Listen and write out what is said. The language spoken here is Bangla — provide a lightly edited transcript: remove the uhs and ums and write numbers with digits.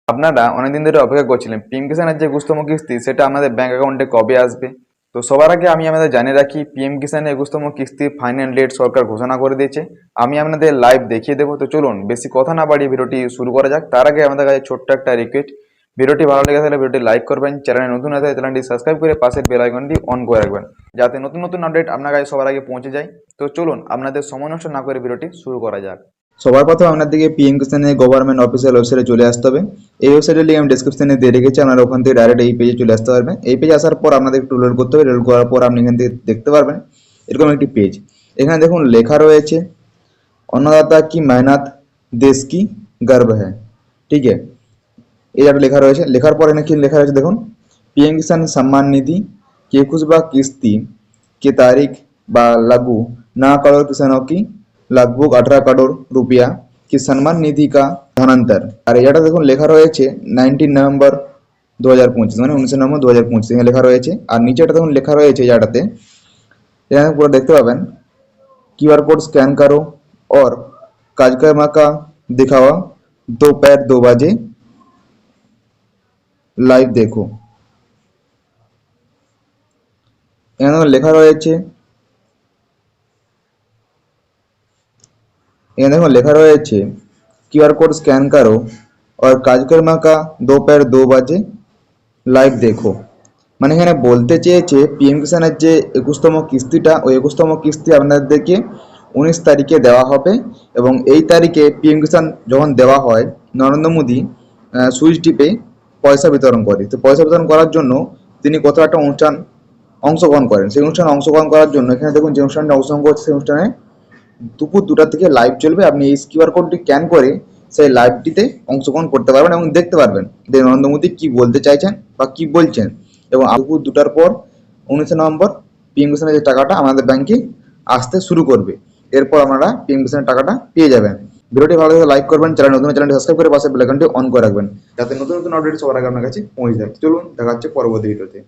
আপনারা অনেকদিন ধরে অপেক্ষা করছিলেন পিএম কিষানের যে 21তম কিস্তি সেটা আমাদের ব্যাংক অ্যাকাউন্টে কবে আসবে। তো সবার আগে আমি আমাদের জানিয়ে রাখি পিএম কিষানের 21তম কিস্তির ফাইনাল ডেট সরকার ঘোষণা করে দিয়েছে। আমি আপনাদের লাইভ দেখিয়ে দেবো। তো চলুন বেশি কথা না বাড়িয়ে ভিডিওটি শুরু করা যাক। তার আগে আমাদের কাছে ছোট্ট একটা রিকোয়েস্ট, ভিডিওটি ভালো লেগে থাকলে ভিডিওটি লাইক করবেন, চ্যানেলে নতুন হয়ে থাকলে চ্যানেলটি সাবস্ক্রাইব করে পাশের বেল আইকনটি অন করে রাখবেন যাতে নতুন নতুন আপডেট আপনার কাছে সবার আগে পৌঁছে যায়। তো চলুন আপনাদের সময় নষ্ট না করে ভিডিওটি শুরু করা যাক। সবার প্রথমে আপনাদেরকে পিএম কিষানের গভর্নমেন্ট অফিসিয়াল ওয়েবসাইটে চলে আসতে হবে। এই ওয়েবসাইটের লিঙ্ক আমি ডেসক্রিপশনে দিয়ে রেখেছি, আপনারা ওখান থেকে ডাইরেক্ট এই পেজে চলে আসতে পারবেন। এই পেজে আসার পর আপনাদের একটু লোড করতে হবে। লোড করার পর আপনি এখান থেকে দেখতে পারবেন এরকম একটি পেজ। এখানে দেখুন লেখা রয়েছে अन्नदाता की मेहनत देश की गर्व है। ঠিক আছে, এই একটা লেখা রয়েছে। লেখার পর এখানে কি লেখা রয়েছে দেখুন, पीएम किसान सम्मान निधि की 21वां किस्ती की तारीख व लागू 9 करोड़ किसानों की लगभग 18 करोड़ रुपया की सम्मान निधि का धनांतर। আর এটা দেখুন লেখা রয়েছে 19 নভেম্বর 2025, মানে 19 নভেম্বর 2025 এখানে লেখা রয়েছে। আর নিচে এটা দেখুন লেখা রয়েছে জায়গাটাতে, এখানে পুরো দেখতে পাবেন क्यूआर कोड स्कैन करो और कार्यक्रम का दिखावा दोपहर 2 बजे लाइव देखो। এখানে লেখা রয়েছে, এখানে দেখুন লেখা রয়েছে क्यूआर कोड स्कैन करो और कार्यक्रम का दोपहर 2 बजे লাইভ দেখো। মানে এখানে বলতে চেয়েছে পিএম কিষানের যে 21তম কিস্তিটা, ওই 21তম কিস্তি আপনাদেরকে 19 তারিখে দেওয়া হবে। এবং এই তারিখে পিএম কিষান যখন দেওয়া হয়, নরেন্দ্র মোদী সুইচ টিপে পয়সা বিতরণ করে। তো পয়সা বিতরণ করার জন্য তিনি কোথাও একটা অনুষ্ঠান অংশগ্রহণ করেন। সেই অনুষ্ঠানে অংশগ্রহণ করার জন্য এখানে দেখুন যে অনুষ্ঠানটা অংশগ্রহণ করছে, সেই অনুষ্ঠানে দুপুর 2টা থেকে লাইভ চলবে। আপনি এই কিউআর কোডটি স্ক্যান করে সেই লাইভটিতে অংশগ্রহণ করতে পারবেন এবং দেখতে পারবেন যে নরেন্দ্র মোদী কি বলতে চাইছেন বা কি বলছেন। এবং দুপুর 2টার পর 19 নভেম্বর পিএম কিষানের যে টাকাটা আমাদের ব্যাংকে আসতে শুরু করবে। এরপর আপনারা পিএম কিষানের টাকাটা পেয়ে যাবেন। ভিডিওটি ভালো লাগলে লাইক করবেন, চ্যানেলটি সাবস্ক্রাইব করে পাশে বেল আইকনটি অন করে রাখবেন যাতে নতুন নতুন আপডেট সবার আগে আপনার কাছে পৌঁছে যায়। চলুন দেখা হচ্ছে পরবর্তী ভিডিওতে।